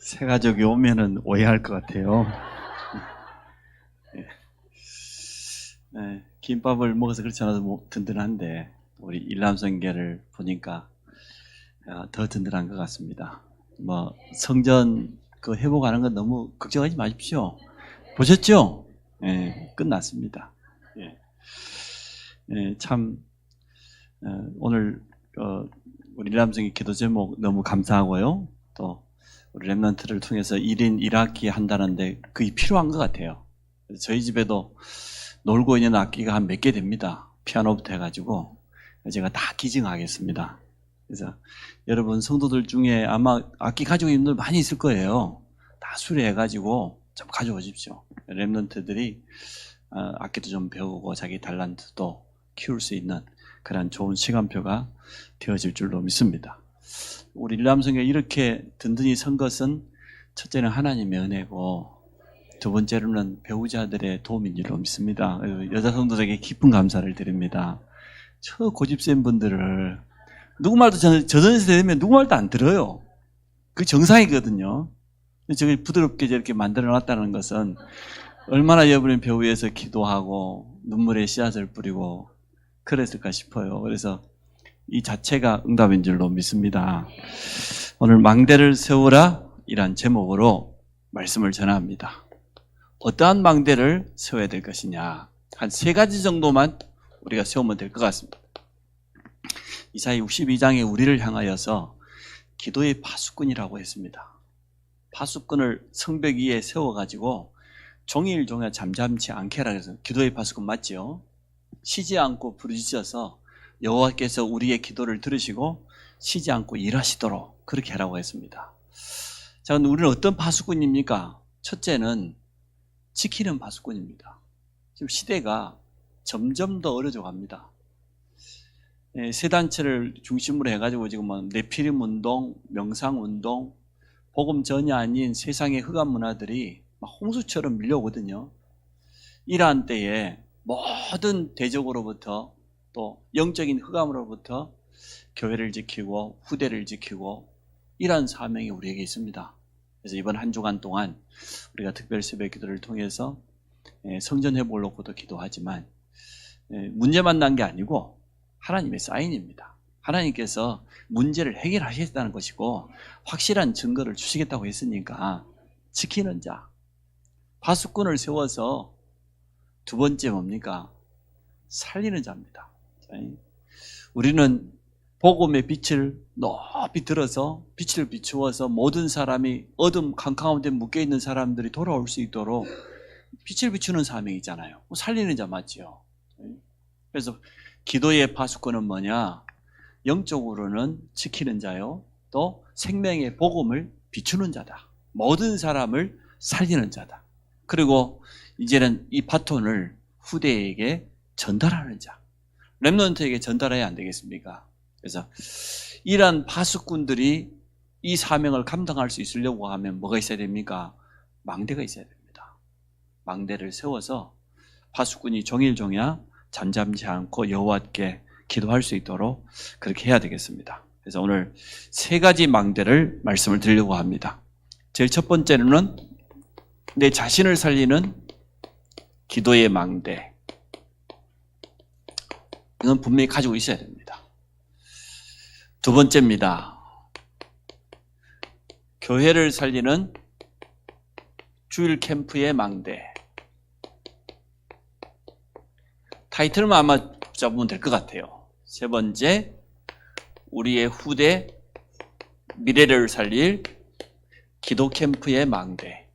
새 가족이 오면은 오해할 것 같아요. 네, 김밥을 먹어서 그렇지 않아도 든든한데 우리 일남성계를 보니까 더 든든한 것 같습니다. 성전 회복하는 건 너무 걱정하지 마십시오. 보셨죠? 끝났습니다. 참 오늘 우리 일남성계 기도 제목 너무 감사하고요. 또 우리 렘넌트를 통해서 1인 1악기 한다는데 그게 필요한 것 같아요. 저희 집에도 놀고 있는 악기가 한 몇 개 됩니다. 피아노부터 해가지고 제가 다 기증하겠습니다. 그래서 여러분 성도들 중에 아마 악기 가지고 있는 분들 많이 있을 거예요. 다 수리해가지고 좀 가져오십시오. 렘넌트들이 악기도 좀 배우고 자기 달란트도 키울 수 있는 그런 좋은 시간표가 되어질 줄로 믿습니다. 우리 일남성교회 이렇게 든든히 선 것은 첫째는 하나님의 은혜고 두 번째로는 배우자들의 도움인 줄로 믿습니다. 여자 성도들에게 깊은 감사를 드립니다. 저 고집센 분들을 누구 말도 저전세 되면 누구 말도 안 들어요. 그게 정상이거든요. 저게 부드럽게 저렇게 만들어 놨다는 것은 얼마나 여러분의 배우 위해서 기도하고 눈물의 씨앗을 뿌리고 그랬을까 싶어요. 그래서 이 자체가 응답인 줄로 믿습니다. 오늘 망대를 세우라 이란 제목으로 말씀을 전합니다. 어떠한 망대를 세워야 될 것이냐, 한 3가지 정도만 우리가 세우면 될 것 같습니다. 이사야 62장에 우리를 향하여서 기도의 파수꾼이라고 했습니다. 파수꾼을 성벽 위에 세워가지고 종일 종일 잠잠치 않게 하라 해서 기도의 파수꾼 맞죠? 쉬지 않고 부르짖어서 여호와께서 우리의 기도를 들으시고 쉬지 않고 일하시도록 그렇게 하라고 했습니다. 자, 그럼 우리는 어떤 파수꾼입니까? 첫째는 지키는 파수꾼입니다. 지금 시대가 점점 더 어려져 갑니다. 세 단체를 중심으로 해가지고 지금 네피림 운동, 명상 운동, 복음 전이 아닌 세상의 흑암 문화들이 막 홍수처럼 밀려오거든요. 이러한 때에 모든 대적으로부터 또 영적인 흑암으로부터 교회를 지키고 후대를 지키고 이러한 사명이 우리에게 있습니다. 그래서 이번 한 주간 동안 우리가 특별 새벽 기도를 통해서 성전 회복을 놓고도 기도하지만 문제만 난 게 아니고 하나님의 사인입니다. 하나님께서 문제를 해결하시겠다는 것이고 확실한 증거를 주시겠다고 했으니까 지키는 자, 파수꾼을 세워서 두 번째 뭡니까? 살리는 자입니다. 우리는 복음의 빛을 높이 들어서 빛을 비추어서 모든 사람이 어둠 캄캄한 데 묶여있는 사람들이 돌아올 수 있도록 빛을 비추는 사명이잖아요. 살리는 자 맞지요? 그래서 기도의 파수꾼은 뭐냐? 영적으로는 지키는 자요, 또 생명의 복음을 비추는 자다. 모든 사람을 살리는 자다. 그리고 이제는 이 바톤을 후대에게 전달하는 자, 렘넌트에게 전달해야 안 되겠습니까? 그래서 이러한 파수꾼들이 이 사명을 감당할 수 있으려고 하면 뭐가 있어야 됩니까? 망대가 있어야 됩니다. 망대를 세워서 파수꾼이 종일종야 잠잠지 않고 여호와께 기도할 수 있도록 그렇게 해야 되겠습니다. 그래서 오늘 3가지 망대를 말씀을 드리려고 합니다. 제일 첫 번째는 내 자신을 살리는 기도의 망대. 이건 분명히 가지고 있어야 됩니다. 두 번째입니다. 교회를 살리는 주일 캠프의 망대. 타이틀만 아마 잡으면 될 것 같아요. 세 번째, 우리의 후대 미래를 살릴 기도 캠프의 망대.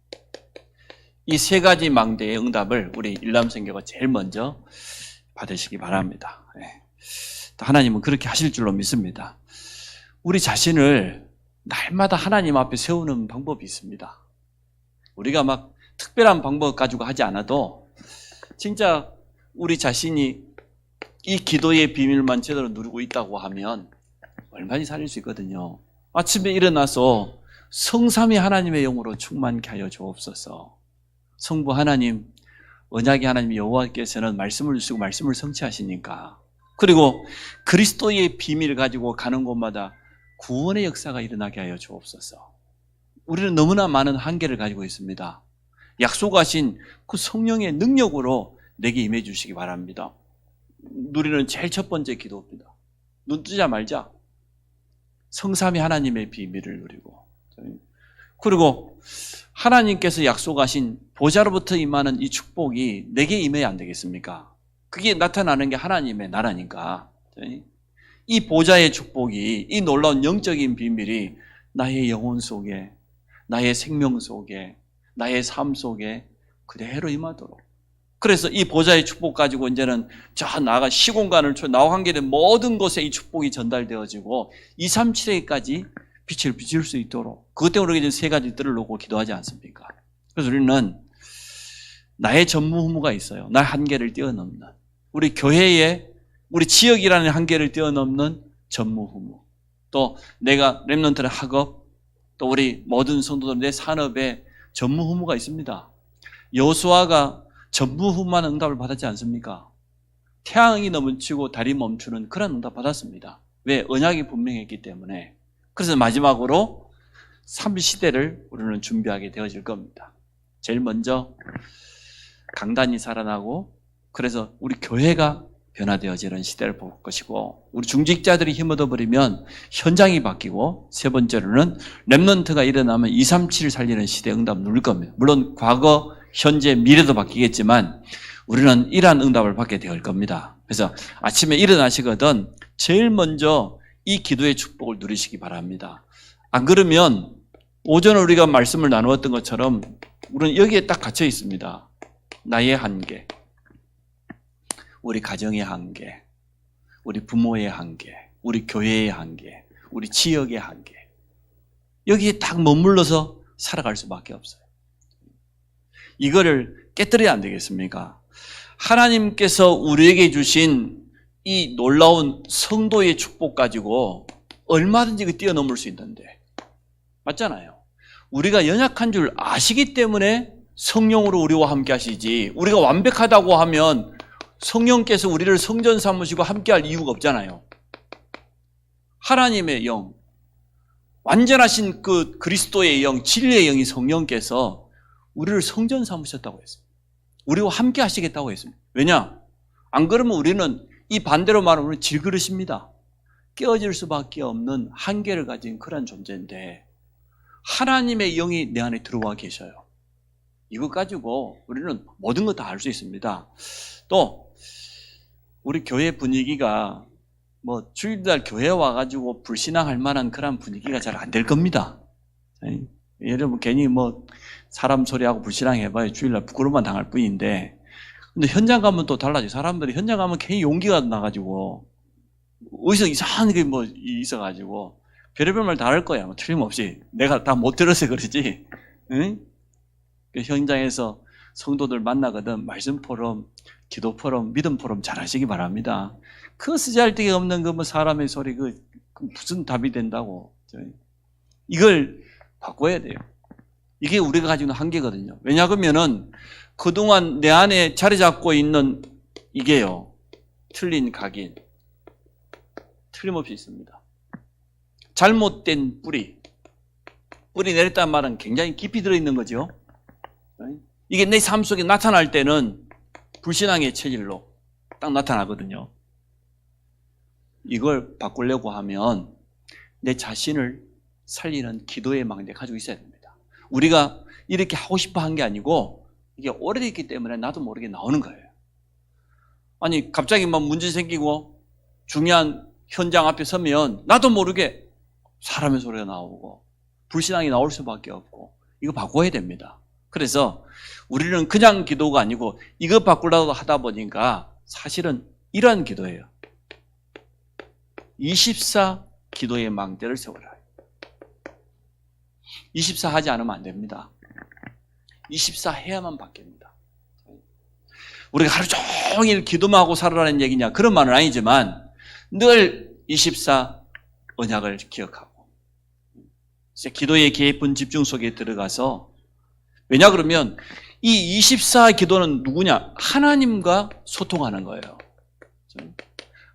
이 3가지 망대의 응답을 우리 일남선교가 제일 먼저 받으시기 바랍니다. 하나님은 그렇게 하실 줄로 믿습니다. 우리 자신을 날마다 하나님 앞에 세우는 방법이 있습니다. 우리가 막 특별한 방법 가지고 하지 않아도 진짜 우리 자신이 이 기도의 비밀만 제대로 누리고 있다고 하면 얼마나 살릴 수 있거든요. 아침에 일어나서 성삼위 하나님의 영으로 충만케 하여 주옵소서. 성부 하나님, 언약의 하나님 여호와께서는 말씀을 주시고 말씀을 성취하시니까, 그리고 그리스도의 비밀을 가지고 가는 곳마다 구원의 역사가 일어나게 하여 주옵소서. 우리는 너무나 많은 한계를 가지고 있습니다. 약속하신 그 성령의 능력으로 내게 임해 주시기 바랍니다. 누리는 제일 첫 번째 기도입니다. 눈 뜨자 말자 성삼위 하나님의 비밀을 누리고, 그리고 하나님께서 약속하신 보좌로부터 임하는 이 축복이 내게 임해야 안 되겠습니까? 그게 나타나는 게 하나님의 나라니까. 이 보좌의 축복이, 이 놀라운 영적인 비밀이 나의 영혼 속에, 나의 생명 속에, 나의 삶 속에 그대로 임하도록. 그래서 이 보좌의 축복 가지고 이제는 저 나아가 시공간을 나와 관계된 모든 곳에 이 축복이 전달되어지고 237회까지 빛을 비출 수 있도록, 그것 때문에 우리가 세 가지 뜰을 놓고 기도하지 않습니까? 그래서 우리는 나의 전무후무가 있어요. 나의 한계를 뛰어넘는, 우리 교회의, 우리 지역이라는 한계를 뛰어넘는 전무후무, 또 내가 렘넌트의 학업, 또 우리 모든 성도들 내 산업에 전무후무가 있습니다. 여호수아가 전무후무한 응답을 받았지 않습니까? 태양이 넘치고 달이 멈추는 그런 응답 받았습니다. 왜? 언약이 분명했기 때문에. 그래서 마지막으로 3시대를 우리는 준비하게 되어질 겁니다. 제일 먼저 강단이 살아나고, 그래서 우리 교회가 변화되어지는 시대를 볼 것이고, 우리 중직자들이 힘 얻어버리면 현장이 바뀌고, 세 번째로는 렘넌트가 일어나면 237을 살리는 시대 응답 누릴 겁니다. 물론 과거, 현재, 미래도 바뀌겠지만 우리는 이러한 응답을 받게 될 겁니다. 그래서 아침에 일어나시거든 제일 먼저 이 기도의 축복을 누리시기 바랍니다. 안 그러면 오전에 우리가 말씀을 나누었던 것처럼 우리는 여기에 딱 갇혀 있습니다. 나의 한계, 우리 가정의 한계, 우리 부모의 한계, 우리 교회의 한계, 우리 지역의 한계, 여기에 딱 머물러서 살아갈 수밖에 없어요. 이거를 깨뜨려야 안 되겠습니까? 하나님께서 우리에게 주신 이 놀라운 성도의 축복 가지고 얼마든지 뛰어넘을 수 있는데, 맞잖아요. 우리가 연약한 줄 아시기 때문에 성령으로 우리와 함께 하시지, 우리가 완벽하다고 하면 성령께서 우리를 성전 삼으시고 함께 할 이유가 없잖아요. 하나님의 영, 완전하신 그 그리스도의 영, 진리의 영이 성령께서 우리를 성전 삼으셨다고 했습니다. 우리와 함께 하시겠다고 했습니다. 왜냐? 안 그러면 우리는 이 반대로 말하면 우리는 질그릇입니다. 깨어질 수밖에 없는 한계를 가진 그런 존재인데 하나님의 영이 내 안에 들어와 계셔요. 이것 가지고 우리는 모든 것 다 알 수 있습니다. 또 우리 교회 분위기가 뭐 주일날 교회 와가지고 불신앙할 만한 그런 분위기가 잘 안 될 겁니다. 여러분 괜히 뭐 사람 소리하고 불신앙해봐야 주일날 부끄러움만 당할 뿐인데, 근데 현장 가면 또 달라져. 사람들이 현장 가면 괜히 용기가 나가지고 어디서 이상한 게 뭐 있어가지고 별의별 말 다 할 거야. 뭐 틀림없이 내가 다 못 들어서 그러지. 응? 현장에서 성도들 만나거든 말씀 포럼, 기도 포럼, 믿음 포럼 잘 하시기 바랍니다. 그 쓰잘데기 없는 그 뭐 사람의 소리 그 무슨 답이 된다고. 이걸 바꿔야 돼요. 이게 우리가 가지고 있는 한계거든요. 왜냐하면은 그동안 내 안에 자리 잡고 있는 이게요, 틀린 각인, 틀림없이 있습니다. 잘못된 뿌리 내렸다는 말은 굉장히 깊이 들어있는 거죠. 이게 내 삶 속에 나타날 때는 불신앙의 체질로 딱 나타나거든요. 이걸 바꾸려고 하면 내 자신을 살리는 기도의 망대 가지고 있어야 됩니다. 우리가 이렇게 하고 싶어 한 게 아니고 이게 오래됐기 때문에 나도 모르게 나오는 거예요. 아니 갑자기 막 문제 생기고 중요한 현장 앞에 서면 나도 모르게 사람의 소리가 나오고 불신앙이 나올 수밖에 없고, 이거 바꿔야 됩니다. 그래서 우리는 그냥 기도가 아니고 이거 바꾸려고 하다 보니까 사실은 이러한 기도예요. 24 기도의 망대를 세워라. 24 하지 않으면 안 됩니다. 24 해야만 바뀝니다. 우리가 하루 종일 기도만 하고 살아라는 얘기냐, 그런 말은 아니지만 늘 24 언약을 기억하고 기도의 깊은 집중 속에 들어가서, 왜냐 그러면 이 24 기도는 누구냐? 하나님과 소통하는 거예요.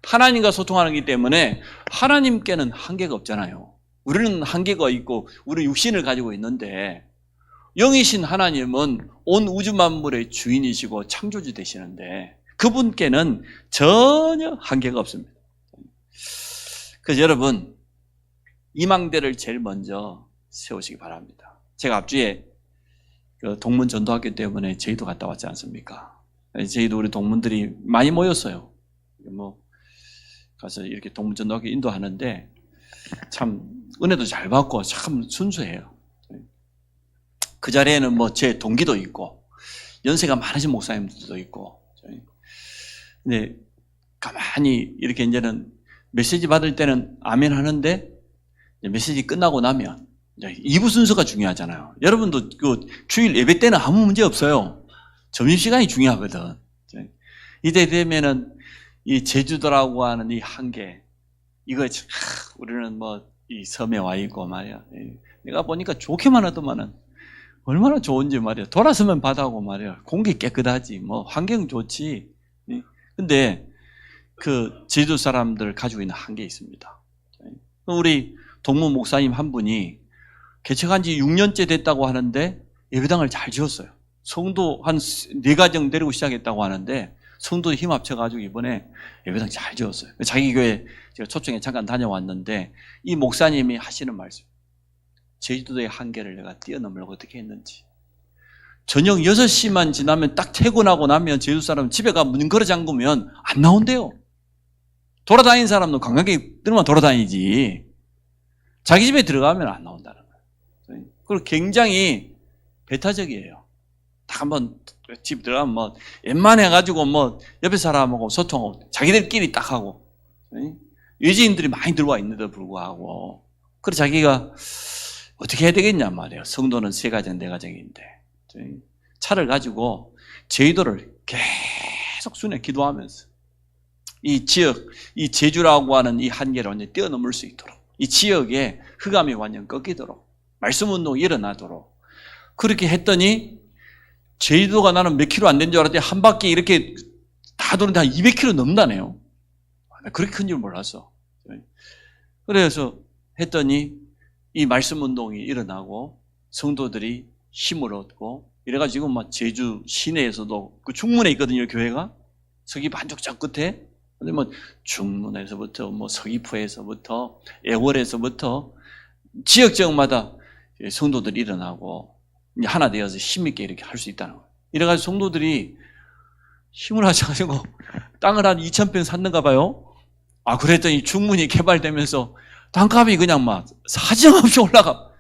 하나님과 소통하는 거기 때문에 하나님께는 한계가 없잖아요. 우리는 한계가 있고 우리 육신을 가지고 있는데 영이신 하나님은 온 우주 만물의 주인이시고 창조주 되시는데 그분께는 전혀 한계가 없습니다. 그래서 여러분 이 망대를 제일 먼저 세우시기 바랍니다. 제가 앞주에 그 동문 전도학교 때문에 제주도 갔다 왔지 않습니까? 제주도 우리 동문들이 많이 모였어요. 뭐 가서 이렇게 동문 전도학교 인도하는데 참 은혜도 잘 받고 참 순수해요. 그 자리에는 뭐 제 동기도 있고 연세가 많으신 목사님들도 있고 근데 가만히 이렇게 이제는 메시지 받을 때는 아멘 하는데 메시지 끝나고 나면 이제 2부 순서가 중요하잖아요. 여러분도 그 주일 예배 때는 아무 문제 없어요. 점심시간이 중요하거든. 이때 되면은 이 제주도라고 하는 이 한계 이거 우리는 뭐 이 섬에 와 있고 말이야. 내가 보니까 좋게만 하더만은 얼마나 좋은지 말이야. 돌아서면 바다고 말이야. 공기 깨끗하지. 뭐 환경 좋지. 근데 그 제주도 사람들 가지고 있는 한계 있습니다. 우리 동문 목사님 한 분이 개척한 지 6년째 됐다고 하는데 예배당을 잘 지었어요. 성도 한 4가정 데리고 시작했다고 하는데 성도 힘 합쳐가지고 이번에 예배당 잘 지었어요. 자기 교회 제가 초청에 잠깐 다녀왔는데 이 목사님이 하시는 말씀, 제주도의 한계를 내가 뛰어넘으려고 어떻게 했는지. 저녁 6시만 지나면 딱 퇴근하고 나면 제주도 사람은 집에 가 문 걸어 잠그면 안 나온대요. 돌아다니는 사람은 관광객들만 돌아다니지 자기 집에 들어가면 안 나온다는 거예요. 그리고 굉장히 배타적이에요. 딱 한번 집 들어가면 뭐 웬만해가지고 뭐 옆에 사람하고 소통하고 자기들끼리 딱 하고 외지인들이 많이 들어와 있는데도 불구하고 그래서 자기가 어떻게 해야 되겠냐 말이에요. 성도는 3가정 4가정인데 차를 가지고 제주도를 계속 순회 기도하면서 이 지역, 이 제주라고 하는 이 한계를 완전히 뛰어넘을 수 있도록 이 지역에 흑암이 완전 꺾이도록 말씀운동이 일어나도록 그렇게 했더니 제주도가 나는 몇 킬로 안 된 줄 알았더니 한 바퀴 이렇게 다 도는데 한 200킬로 넘다네요. 그렇게 큰 줄 몰랐어. 그래서 했더니 이 말씀 운동이 일어나고 성도들이 힘을 얻고 이래가지고 막 제주 시내에서도 그 중문에 있거든요, 교회가. 서귀 반죽장 끝에. 근데 뭐 중문에서부터 뭐 서귀포에서부터 애월에서부터 지역마다 성도들이 일어나고 하나 되어서 힘있게 이렇게 할 수 있다는 거예요. 이래가지고 성도들이 힘을 하셔가지고 땅을 한 2,000평 샀는가 봐요. 그랬더니 중문이 개발되면서 땅값이 그냥 막 사정없이 올라가.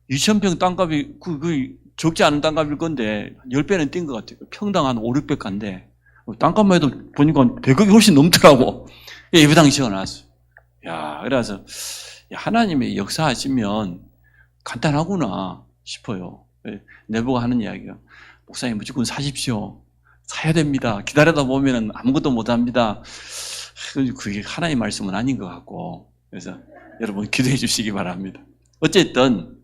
2,000평 땅값이 그 적지 않은 땅값일 건데 10배는 뛴 것 같아요. 평당 한 5, 600 간데 땅값만 해도 보니까 100억이 훨씬 넘더라고. 예배당이 지어놨어요. 야, 그래서 하나님의 역사하시면 간단하구나 싶어요. 내보고 하는 이야기가 목사님 무조건 사십시오. 사야 됩니다. 기다리다 보면 아무것도 못합니다. 그게 하나님의 말씀은 아닌 것 같고 그래서 여러분 기도해 주시기 바랍니다. 어쨌든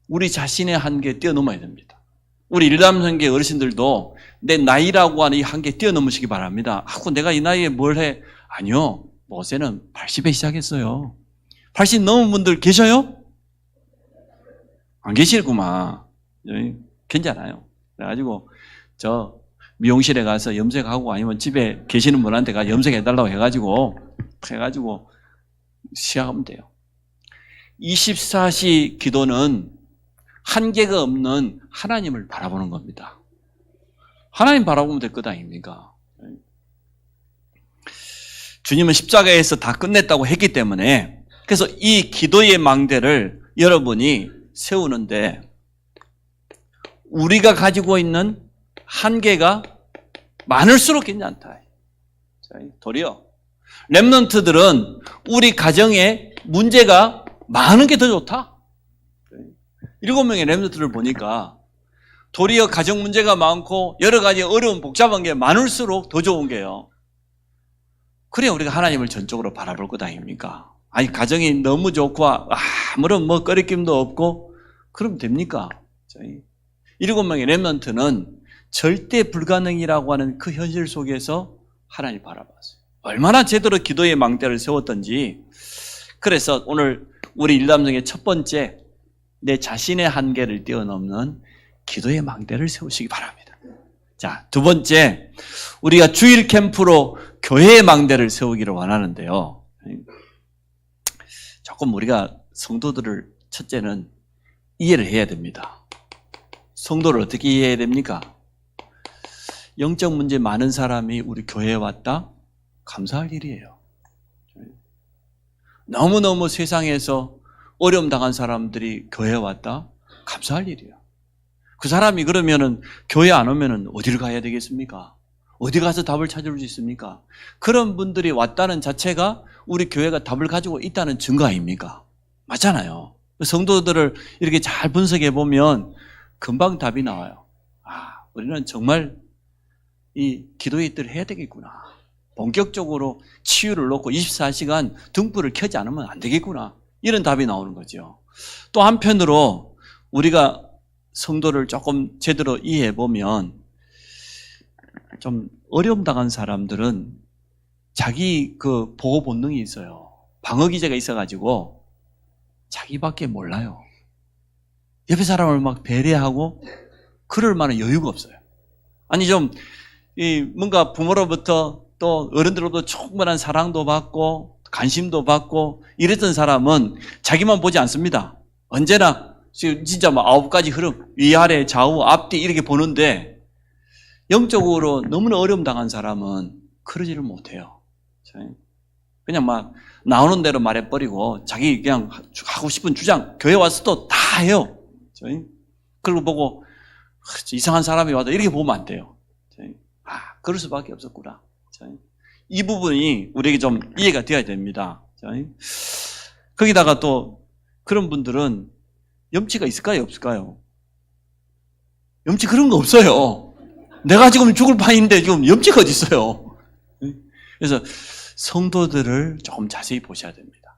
우리 자신의 한계에 뛰어넘어야 됩니다. 우리 일남성계 어르신들도 내 나이라고 하는 이 한계에 뛰어넘으시기 바랍니다. 내가 이 나이에 뭘 해? 아니요. 모세는 80에 시작했어요. 80 넘은 분들 계셔요? 안 계시구만. 괜찮아요. 그래가지고 저 미용실에 가서 염색하고 아니면 집에 계시는 분한테 가 염색해달라고 해가지고 시작하면 돼요. 24시 기도는 한계가 없는 하나님을 바라보는 겁니다. 하나님 바라보면 될 것 아닙니까? 주님은 십자가에서 다 끝냈다고 했기 때문에 그래서 이 기도의 망대를 여러분이 세우는데 우리가 가지고 있는 한계가 많을수록 괜찮다. 도리어 렘넌트들은 우리 가정에 문제가 많은 게 더 좋다. 7명의 렘넌트를 보니까 도리어 가정 문제가 많고 여러 가지 어려운 복잡한 게 많을수록 더 좋은 게요. 그래야 우리가 하나님을 전적으로 바라볼 것 아닙니까? 아니 가정이 너무 좋고 아무런 뭐 꺼리낌도 없고 그러면 됩니까? 7명의 렘넌트는 절대 불가능이라고 하는 그 현실 속에서 하나님을 바라봤어요. 얼마나 제대로 기도의 망대를 세웠던지. 그래서 오늘 우리 일남성의 첫 번째, 내 자신의 한계를 뛰어넘는 기도의 망대를 세우시기 바랍니다. 자, 두 번째, 우리가 주일 캠프로 교회의 망대를 세우기를 원하는데요. 조금 우리가 성도들을 첫째는 이해를 해야 됩니다. 성도를 어떻게 이해해야 됩니까? 영적 문제 많은 사람이 우리 교회에 왔다? 감사할 일이에요. 너무너무 세상에서 어려움 당한 사람들이 교회에 왔다? 감사할 일이에요. 그 사람이 그러면은 교회 안 오면은 어디를 가야 되겠습니까? 어디 가서 답을 찾을 수 있습니까? 그런 분들이 왔다는 자체가 우리 교회가 답을 가지고 있다는 증거 아닙니까? 맞잖아요. 성도들을 이렇게 잘 분석해 보면 금방 답이 나와요. 아, 우리는 정말 이 기도의 일들을 해야 되겠구나. 본격적으로 치유를 놓고 24시간 등불을 켜지 않으면 안 되겠구나. 이런 답이 나오는 거죠. 또 한편으로 우리가 성도를 조금 제대로 이해해 보면 좀 어려움 당한 사람들은 자기 그 보호 본능이 있어요. 방어 기제가 있어가지고 자기밖에 몰라요. 옆에 사람을 막 배려하고 그럴 만한 여유가 없어요. 아니 좀 뭔가 부모로부터 또 어른들로부터 충분한 사랑도 받고 관심도 받고 이랬던 사람은 자기만 보지 않습니다. 언제나 진짜 뭐 9가지 흐름, 위아래, 좌우, 앞뒤 이렇게 보는데 영적으로 너무나 어려움 당한 사람은 그러지를 못해요. 그냥 막 나오는 대로 말해버리고 자기 그냥 하고 싶은 주장 교회 와서도 다 해요. 그리고 보고 이상한 사람이 와도 이렇게 보면 안 돼요. 아, 그럴 수밖에 없었구나. 이 부분이 우리에게 좀 이해가 되어야 됩니다. 거기다가 또 그런 분들은 염치가 있을까요? 없을까요? 염치 그런 거 없어요. 내가 지금 죽을 판인데 지금 염치가 어디 있어요? 그래서 성도들을 조금 자세히 보셔야 됩니다.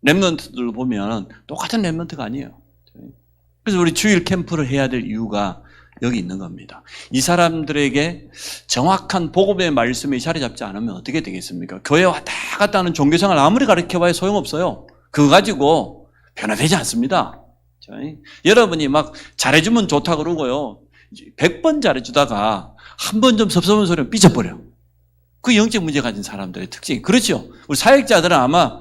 렘넌트들 보면 똑같은 렘넌트가 아니에요. 그래서 우리 주일 캠프를 해야 될 이유가 여기 있는 겁니다. 이 사람들에게 정확한 복음의 말씀이 자리 잡지 않으면 어떻게 되겠습니까? 교회 왔다 갔다 하는 종교생활 아무리 가르쳐봐야 소용없어요. 그거 가지고 변화되지 않습니다. 여러분이 막 잘해주면 좋다 그러고요. 100번 잘해주다가 한 번 좀 섭섭한 소리는 삐져버려. 그 영적 문제 가진 사람들의 특징이 그렇죠. 우리 사역자들은 아마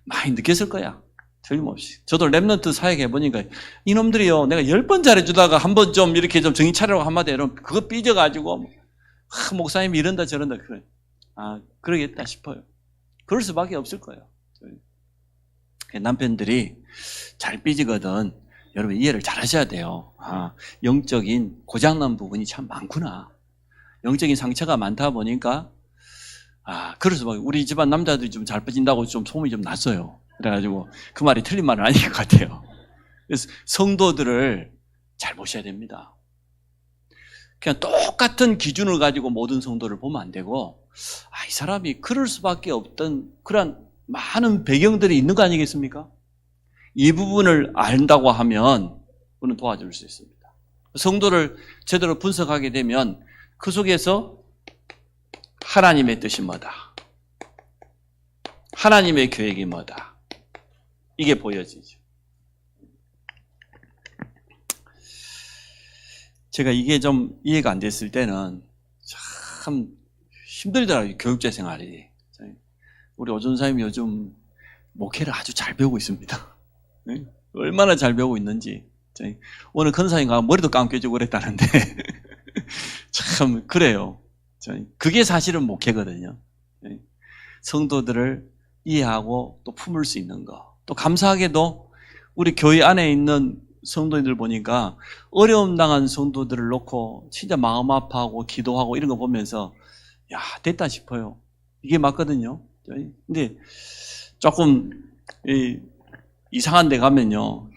많이 느꼈을 거야. 틀림없이. 저도 랩런트 사역 해보니까 이놈들이요, 내가 10번 잘해주다가 한 번 좀 이렇게 좀 정신 차리라고 한마디 해놓으면 그거 삐져가지고 목사님이 이런다 저런다 그래. 아, 그러겠다 싶어요. 그럴 수밖에 없을 거예요. 남편들이 잘 삐지거든. 여러분 이해를 잘 하셔야 돼요. 아, 영적인 고장난 부분이 참 많구나. 영적인 상처가 많다 보니까 그럴 수밖에. 우리 집안 남자들이 좀 잘 빠진다고 좀 소문이 좀 났어요. 그래가지고 그 말이 틀린 말은 아닌 것 같아요. 그래서 성도들을 잘 보셔야 됩니다. 그냥 똑같은 기준을 가지고 모든 성도를 보면 안 되고 이 사람이 그럴 수밖에 없던 그런 많은 배경들이 있는 거 아니겠습니까? 이 부분을 안다고 하면 우리는 도와줄 수 있습니다. 성도를 제대로 분석하게 되면 그 속에서 하나님의 뜻이 뭐다? 하나님의 계획이 뭐다? 이게 보여지죠. 제가 이게 좀 이해가 안 됐을 때는 참 힘들더라고요. 교육자 생활이. 우리 오전사님이 요즘 목회를 아주 잘 배우고 있습니다. 얼마나 잘 배우고 있는지. 오늘 권사님과 머리도 감겨주고 그랬다는데 참 그래요. 그게 사실은 목회거든요. 성도들을 이해하고 또 품을 수 있는 거. 또 감사하게도 우리 교회 안에 있는 성도들 보니까 어려움 당한 성도들을 놓고 진짜 마음 아파하고 기도하고 이런 거 보면서 야, 됐다 싶어요. 이게 맞거든요. 근데 조금 이상한 데 가면요,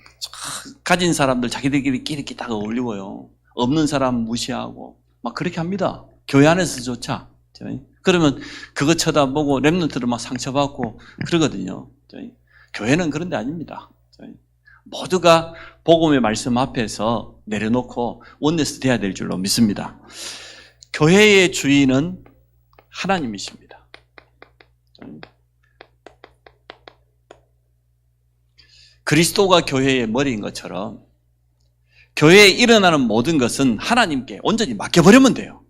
가진 사람들 자기들끼리 딱 어울리고요, 없는 사람 무시하고 막 그렇게 합니다. 교회 안에서조차. 그러면 그거 쳐다보고 렘넌트를 막 상처받고 그러거든요. 교회는 그런 데 아닙니다. 모두가 복음의 말씀 앞에서 내려놓고 원네스 돼야 될 줄로 믿습니다. 교회의 주인은 하나님이십니다. 그리스도가 교회의 머리인 것처럼 교회에 일어나는 모든 것은 하나님께 온전히 맡겨버리면 돼요.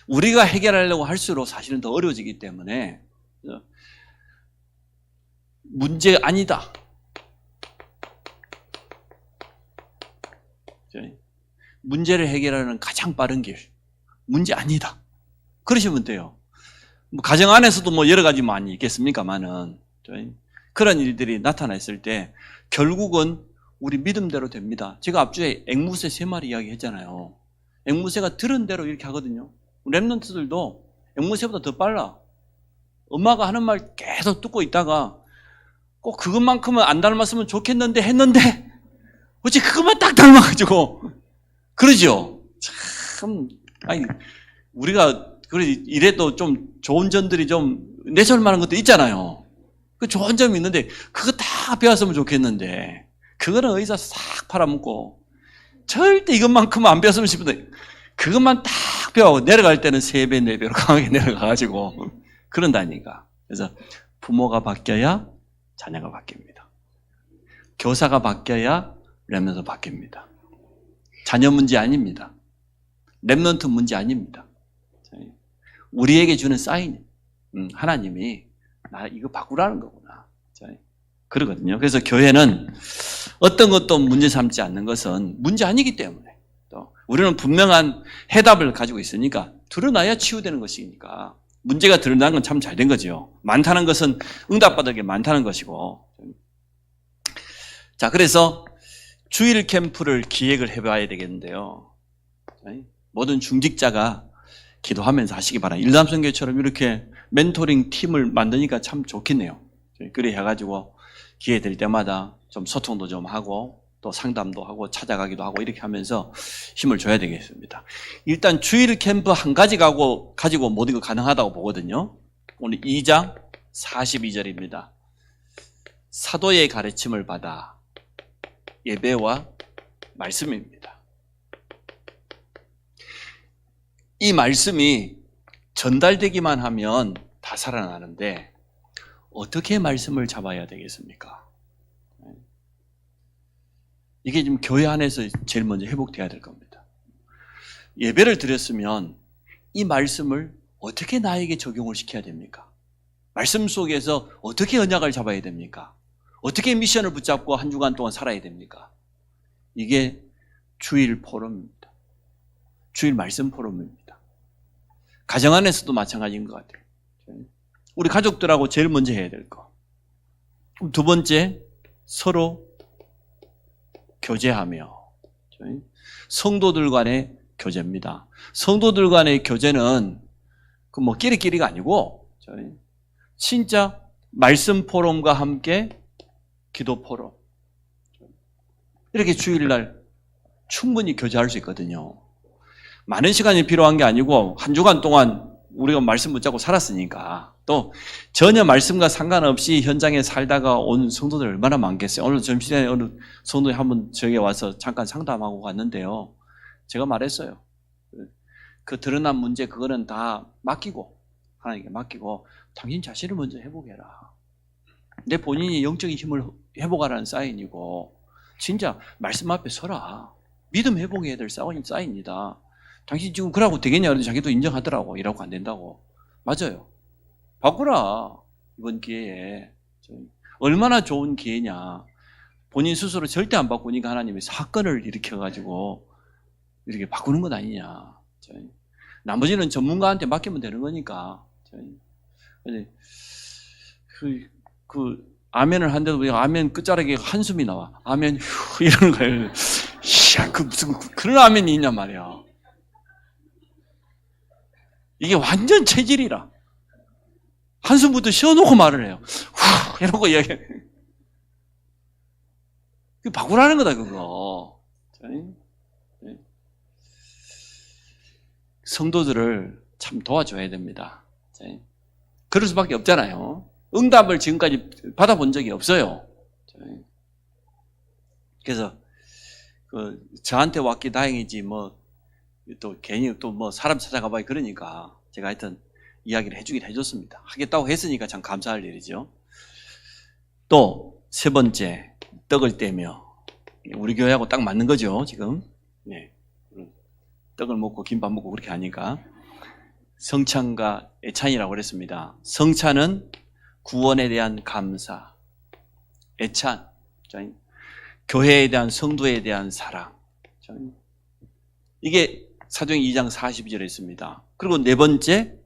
우리가 해결하려고 할수록 사실은 더 어려워지기 때문에 문제 아니다. 문제를 해결하는 가장 빠른 길. 문제 아니다. 그러시면 돼요. 가정 안에서도 여러 가지 많이 있겠습니까만은 그런 일들이 나타났을 때 결국은 우리 믿음대로 됩니다. 제가 앞주에 앵무새 3마리 이야기 했잖아요. 앵무새가 들은 대로 이렇게 하거든요. 랩런트들도 앵무새보다 더 빨라. 엄마가 하는 말 계속 듣고 있다가 꼭 그것만큼은 안 닮았으면 좋겠는데 했는데 어째 그것만 딱 닮아가지고 그러죠. 참 우리가 그래 이래도 좀 좋은 점들이 좀 내설 만한 것도 있잖아요. 그 좋은 점이 있는데 그거 다 배웠으면 좋겠는데 그거는 의사 싹 팔아먹고 절대 이것만큼은 안 배웠으면 싶은데 그것만 딱 배우고 내려갈 때는 3배, 4배로 강하게 내려가가지고 그런다니까. 그래서 부모가 바뀌어야 자녀가 바뀝니다. 교사가 바뀌어야 랩런트 바뀝니다. 자녀 문제 아닙니다. 랩런트 문제 아닙니다. 우리에게 주는 사인, 하나님이 나 이거 바꾸라는 거구나. 그러거든요. 그래서 교회는 어떤 것도 문제 삼지 않는 것은 문제 아니기 때문에 또 우리는 분명한 해답을 가지고 있으니까 드러나야 치유되는 것이니까 문제가 드러나는 건 참 잘 된 거죠. 많다는 것은 응답받을 게 많다는 것이고. 자, 그래서 주일 캠프를 기획을 해봐야 되겠는데요. 모든 중직자가 기도하면서 하시기 바랍니다. 일남성교회처럼 이렇게 멘토링 팀을 만드니까 참 좋겠네요. 그래 해가지고 기회 될 때마다 좀 소통도 좀 하고 또 상담도 하고 찾아가기도 하고 이렇게 하면서 힘을 줘야 되겠습니다. 일단 주일 캠프 한 가지 가지고 모든 거 가능하다고 보거든요. 오늘 2장 42절입니다. 사도의 가르침을 받아 예배와 말씀입니다. 이 말씀이 전달되기만 하면 다 살아나는데 어떻게 말씀을 잡아야 되겠습니까? 이게 지금 교회 안에서 제일 먼저 회복돼야 될 겁니다. 예배를 드렸으면 이 말씀을 어떻게 나에게 적용을 시켜야 됩니까? 말씀 속에서 어떻게 언약을 잡아야 됩니까? 어떻게 미션을 붙잡고 한 주간 동안 살아야 됩니까? 이게 주일 포럼입니다. 주일 말씀 포럼입니다. 가정 안에서도 마찬가지인 것 같아요. 우리 가족들하고 제일 먼저 해야 될 거. 두 번째, 서로 교제하며. 성도들 간의 교제입니다. 성도들 간의 교제는 끼리끼리가 아니고 진짜 말씀 포럼과 함께 기도 포럼. 이렇게 주일날 충분히 교제할 수 있거든요. 많은 시간이 필요한 게 아니고 한 주간 동안 우리가 말씀 붙잡고 살았으니까 또 전혀 말씀과 상관없이 현장에 살다가 온 성도들 얼마나 많겠어요. 오늘 점심시간에 어느 성도님 한번 저에게 와서 잠깐 상담하고 갔는데요. 제가 말했어요. 그 드러난 문제 그거는 다 맡기고 하나님께 맡기고 당신 자신을 먼저 회복해라. 내 본인이 영적인 힘을 회복하라는 사인이고 진짜 말씀 앞에 서라. 믿음 회복해야 될 사인이다. 당신 지금 그러고 되겠냐? 그래도 자기도 인정하더라고. 이러고 안 된다고. 맞아요. 바꾸라. 이번 기회에. 얼마나 좋은 기회냐. 본인 스스로 절대 안 바꾸니까 하나님이 사건을 일으켜가지고 이렇게 바꾸는 건 아니냐. 나머지는 전문가한테 맡기면 되는 거니까. 아멘을 한데도 아멘 끝자락에 한숨이 나와. 아멘 휴 이러는 거예요. 이야, 무슨 그런 아멘이 있냔 말이야. 이게 완전 체질이라. 한숨부터 쉬어놓고 말을 해요. 후 이러고 이야기해. 그거 바꾸라는 거다 그거. 성도들을 참 도와줘야 됩니다. 그럴 수밖에 없잖아요. 응답을 지금까지 받아본 적이 없어요. 그래서 저한테 왔기 다행이지 또 괜히 또 사람 찾아가봐야 그러니까 제가 하여튼 이야기를 해주긴 해줬습니다. 하겠다고 했으니까 참 감사할 일이죠. 또 세 번째, 떡을 떼며. 우리 교회하고 딱 맞는 거죠, 지금. 네. 떡을 먹고 김밥 먹고 그렇게 하니까. 성찬과 애찬이라고 그랬습니다. 성찬은 구원에 대한 감사, 애찬, 교회에 대한 성도에 대한 사랑. 이게 사도행 2장 42절에 있습니다. 그리고 네 번째,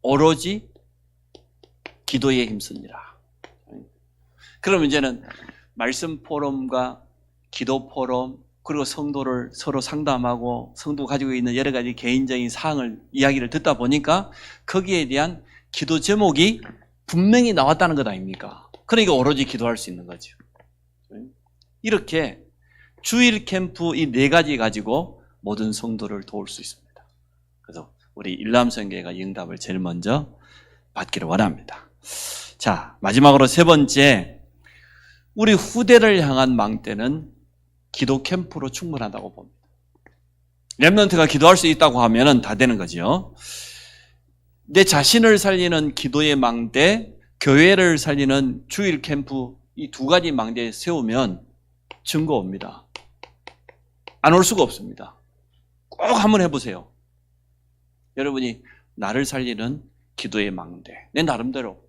오로지 기도에 힘쓰니라. 그럼 이제는 말씀 포럼과 기도 포럼, 그리고 성도를 서로 상담하고 성도 가지고 있는 여러 가지 개인적인 사항을 이야기를 듣다 보니까 거기에 대한 기도 제목이 분명히 나왔다는 것 아닙니까? 그러니까 오로지 기도할 수 있는 거죠. 이렇게 주일 캠프 이 네 가지 가지고 모든 성도를 도울 수 있습니다. 그래서 우리 일람성교회가 이 응답을 제일 먼저 받기를 원합니다. 자, 마지막으로 세 번째, 우리 후대를 향한 망대는 기도 캠프로 충분하다고 봅니다. 렘넌트가 기도할 수 있다고 하면 다 되는 거죠. 내 자신을 살리는 기도의 망대, 교회를 살리는 주일 캠프 이 두 가지 망대에 세우면 증거 옵니다. 안 올 수가 없습니다. 꼭 한번 해보세요. 여러분이 나를 살리는 기도의 망대, 내 나름대로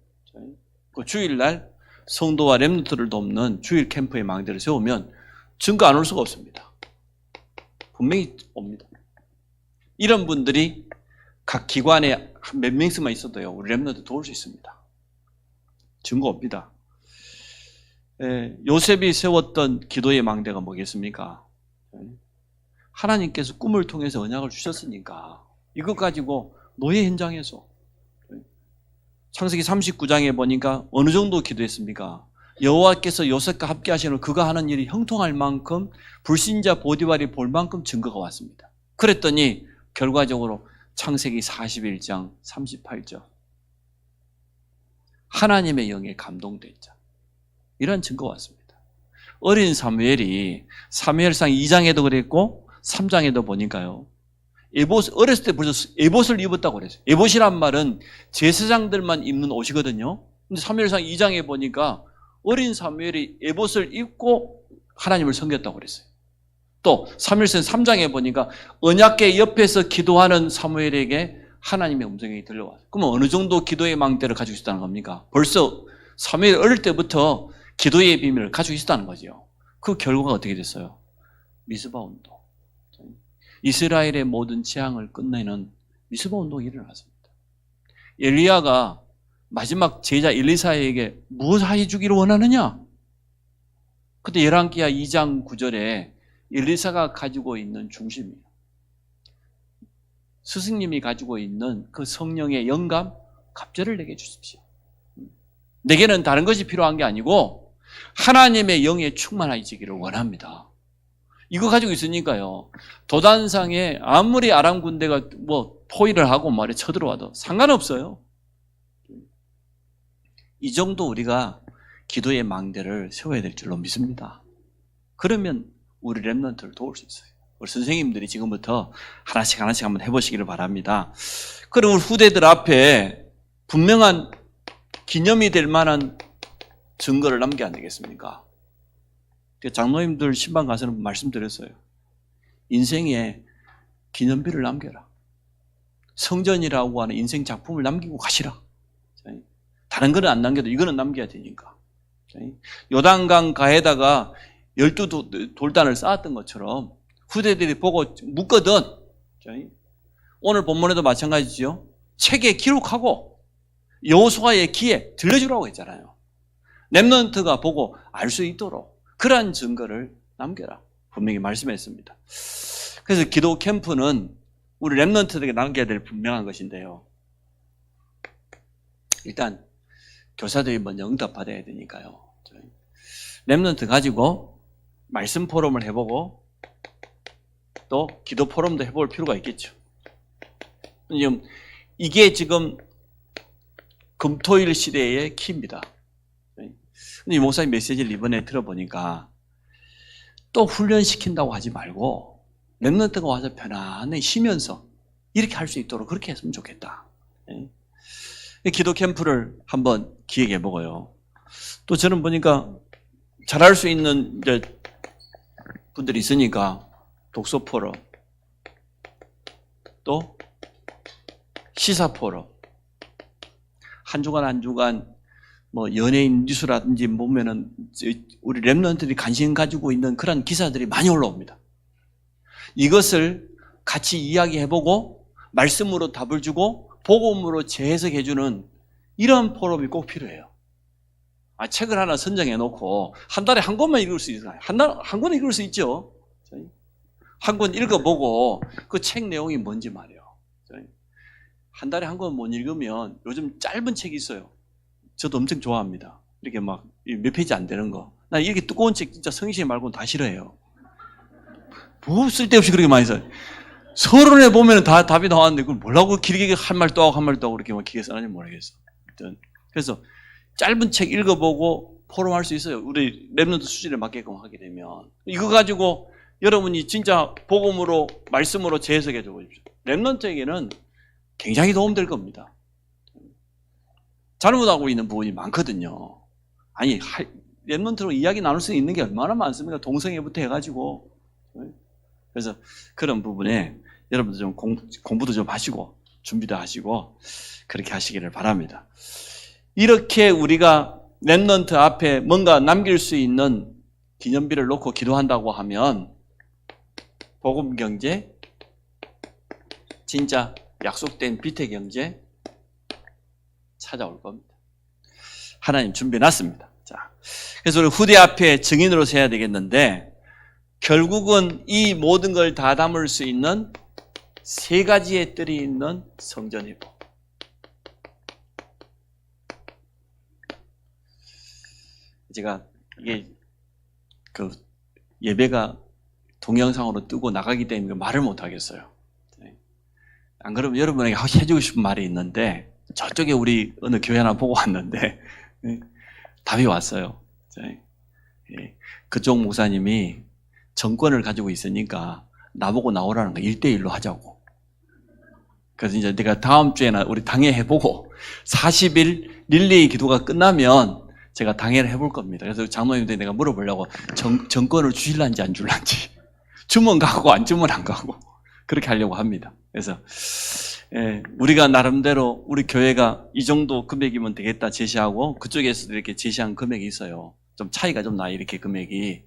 그 주일날 성도와 렘넌트를 돕는 주일 캠프의 망대를 세우면 증거 안 올 수가 없습니다. 분명히 옵니다. 이런 분들이 각 기관에 몇 명씩만 있어도요, 우리 렘넌트 도울 수 있습니다. 증거 옵니다. 요셉이 세웠던 기도의 망대가 뭐겠습니까? 하나님께서 꿈을 통해서 언약을 주셨으니까 이것 가지고 노예 현장에서 창세기 39장에 보니까 어느 정도 기도했습니까? 여호와께서 요셉과 함께 하시는 그가 하는 일이 형통할 만큼 불신자 보디발이 볼 만큼 증거가 왔습니다. 그랬더니 결과적으로 창세기 41장 38절 하나님의 영에 감동됐죠. 이런 증거가 왔습니다. 어린 사무엘이 사무엘상 2장에도 그랬고 3장에도 보니까요. 어렸을 때 벌써 에봇을 입었다고 그랬어요. 에봇이란 말은 제사장들만 입는 옷이거든요. 근데 사무엘상 2장에 보니까 어린 사무엘이 에봇을 입고 하나님을 섬겼다고 그랬어요. 또 사무엘상 3장에 보니까 언약궤 옆에서 기도하는 사무엘에게 하나님의 음성이 들려왔어요. 그러면 어느 정도 기도의 망대를 가지고 있었다는 겁니까? 벌써 사무엘 어릴 때부터 기도의 비밀을 가지고 있었다는 거죠. 그 결과가 어떻게 됐어요? 미스바 운동. 이스라엘의 모든 재앙을 끝내는 미스바 운동이 일어났습니다. 엘리야가 마지막 제자 엘리사에게 무엇을 해주기를 원하느냐? 그때 열왕기하 2장 9절에 엘리사가 가지고 있는 중심이에요. 스승님이 가지고 있는 그 성령의 영감, 갑절을 내게 주십시오. 내게는 다른 것이 필요한 게 아니고 하나님의 영에 충만해지기를 원합니다. 이거 가지고 있으니까요. 도단상에 아무리 아람 군대가 포위를 하고 말에 쳐들어와도 상관없어요. 이 정도 우리가 기도의 망대를 세워야 될 줄로 믿습니다. 그러면 우리 렘넌트를 도울 수 있어요. 우리 선생님들이 지금부터 하나씩 한번 해보시기를 바랍니다. 그리고 우리 후대들 앞에 분명한 기념이 될 만한 증거를 남겨야 안 되겠습니까? 장로님들 신방 가서는 말씀드렸어요. 인생에 기념비를 남겨라. 성전이라고 하는 인생 작품을 남기고 가시라. 다른 거는 안 남겨도 이거는 남겨야 되니까. 요단강 가에다가 12돌단을 쌓았던 것처럼 후대들이 보고 묻거든. 오늘 본문에도 마찬가지죠. 책에 기록하고 여호수아의 귀에 들려주라고 했잖아요. 렘넌트가 보고 알 수 있도록 그러한 증거를 남겨라. 분명히 말씀했습니다. 그래서 기도 캠프는 우리 렘넌트들에게 남겨야 될 분명한 것인데요. 일단 교사들이 먼저 응답받아야 되니까요. 렘넌트 가지고 말씀 포럼을 해보고 또 기도 포럼도 해볼 필요가 있겠죠. 이게 지금 금토일 시대의 키입니다. 근데 목사님 메시지를 이번에 들어보니까 또 훈련시킨다고 하지 말고 렘넌트가 와서 편안히 쉬면서 이렇게 할 수 있도록 그렇게 했으면 좋겠다. 기도 캠프를 한번 기획해 보고요. 또 저는 보니까 잘할 수 있는 이제 분들이 있으니까 독서 포럼, 또 시사 포럼, 한 주간 한 주간 뭐 연예인 뉴스라든지 보면은 우리 랩런트들이 관심 가지고 있는 그런 기사들이 많이 올라옵니다. 이것을 같이 이야기해보고 말씀으로 답을 주고 복음으로 재해석해주는 이런 포럼이 꼭 필요해요. 책을 하나 선정해 놓고 한 달에 한 권만 읽을 수 있어요. 한 권 읽을 수 있죠. 한 권 읽어보고 그 책 내용이 뭔지 말이에요. 한 달에 한 권 못 읽으면 요즘 짧은 책이 있어요. 저도 엄청 좋아합니다. 이렇게 막 몇 페이지 안 되는 거. 나 이렇게 두꺼운 책 진짜 성의시 말고는 다 싫어해요. 뭐 쓸데없이 그렇게 많이 써요. 서론에 보면 다 답이 나왔는데 그걸 뭐라고 길게 한 말 또 하고 한 말 또 하고 그렇게 막 길게 써는지 모르겠어. 그래서 짧은 책 읽어보고 포럼할 수 있어요. 우리 랩런트 수준에 맞게끔 하게 되면. 이거 가지고 여러분이 진짜 복음으로 말씀으로 재해석해 줘 보십시오. 랩런트에게는 굉장히 도움될 겁니다. 잘못하고 있는 부분이 많거든요. 아니 랩런트로 이야기 나눌 수 있는 게 얼마나 많습니까? 동성애부터 해가지고. 그래서 그런 부분에 여러분들 좀 공부도 좀 하시고 준비도 하시고 그렇게 하시기를 바랍니다. 이렇게 우리가 랩런트 앞에 뭔가 남길 수 있는 기념비를 놓고 기도한다고 하면 복음 경제, 진짜 약속된 비태 경제 찾아올 겁니다. 하나님 준비해놨습니다. 자, 그래서 우리 후대 앞에 증인으로 서야 되겠는데 결국은 이 모든 걸 다 담을 수 있는 세 가지의 뜰이 있는 성전이고 제가 이게 그 예배가 동영상으로 뜨고 나가기 때문에 말을 못 하겠어요. 안 그러면 여러분에게 해주고 싶은 말이 있는데 저쪽에 우리 어느 교회 하나 보고 왔는데 답이 왔어요. 그쪽 목사님이 정권을 가지고 있으니까 나보고 나오라는 거 1대1로 하자고. 그래서 이제 내가 다음 주에나 우리 당회 해보고 40일 릴레이 기도가 끝나면 제가 당회를 해볼 겁니다. 그래서 장로님들 내가 물어보려고 정권을 주실란지 안 줄란지 주면 가고 안 주면 안 가고 그렇게 하려고 합니다. 그래서 우리가 나름대로 우리 교회가 이 정도 금액이면 되겠다 제시하고 그쪽에서도 이렇게 제시한 금액이 있어요. 좀 차이가 좀 나 이렇게 금액이.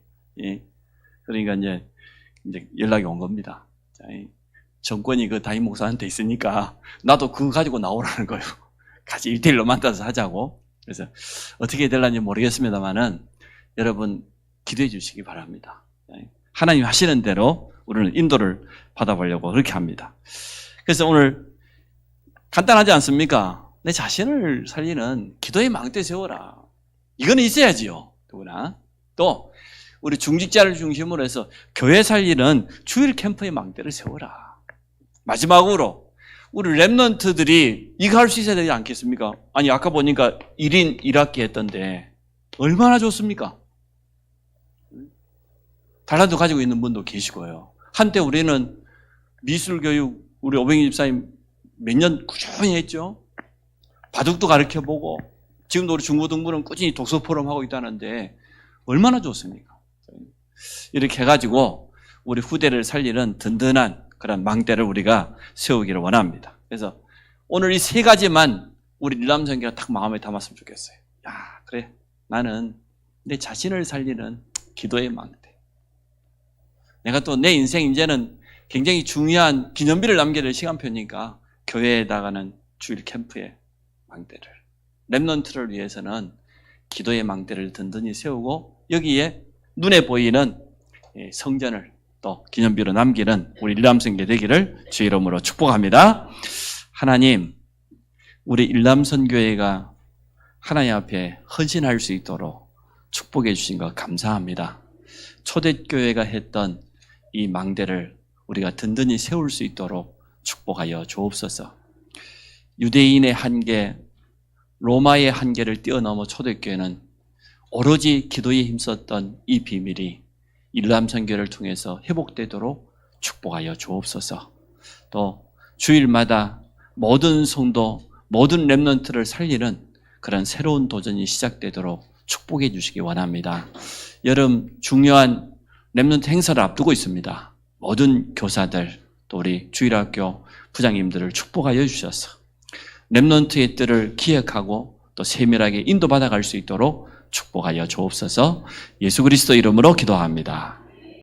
그러니까 이제 연락이 온 겁니다. 정권이 그 담임 목사한테 있으니까 나도 그거 가지고 나오라는 거예요. 같이 1대1로 만나서 하자고. 그래서 어떻게 될런지 모르겠습니다만은 여러분 기도해 주시기 바랍니다. 하나님 하시는 대로 우리는 인도를 받아보려고 그렇게 합니다. 그래서 오늘 간단하지 않습니까? 내 자신을 살리는 기도의 망대 세워라. 이거는 있어야지요. 누구나. 또 우리 중직자를 중심으로 해서 교회 살리는 주일 캠프의 망대를 세워라. 마지막으로 우리 랩런트들이 이거 할 수 있어야 되지 않겠습니까? 아니 아까 보니까 1인 1학기 했던데 얼마나 좋습니까? 달란트 가지고 있는 분도 계시고요. 한때 우리는 미술교육 우리 오병희 집사님 몇 년 꾸준히 했죠. 바둑도 가르쳐보고 지금도 우리 중고등부는 꾸준히 독서 포럼 하고 있다는데 얼마나 좋습니까? 이렇게 해가지고 우리 후대를 살리는 든든한 그런 망대를 우리가 세우기를 원합니다. 그래서 오늘 이 세 가지만 우리 릴람선교가 딱 마음에 담았으면 좋겠어요. 야, 그래. 나는 내 자신을 살리는 기도의 망대. 내가 또 내 인생 이제는 굉장히 중요한 기념비를 남겨야 될 시간표니까 교회에다가는 주일 캠프의 망대를, 랩런트를 위해서는 기도의 망대를 든든히 세우고 여기에 눈에 보이는 성전을 또 기념비로 남기는 우리 일남선교 되기를 주 이름으로 축복합니다. 하나님, 우리 일남선교회가 하나님 앞에 헌신할 수 있도록 축복해 주신 것 감사합니다. 초대교회가 했던 이 망대를 우리가 든든히 세울 수 있도록 축복하여 주옵소서. 유대인의 한계, 로마의 한계를 뛰어넘어 초대교회는 오로지 기도에 힘썼던 이 비밀이 일남선교를 통해서 회복되도록 축복하여 주옵소서. 또 주일마다 모든 성도, 모든 랩런트를 살리는 그런 새로운 도전이 시작되도록 축복해 주시기 원합니다. 여름 중요한 렘넌트 행사를 앞두고 있습니다. 모든 교사들, 또 우리 주일학교 부장님들을 축복하여 주셔서 렘넌트의 뜻을 기억하고 또 세밀하게 인도받아 갈 수 있도록 축복하여 주옵소서. 예수 그리스도 이름으로 기도합니다.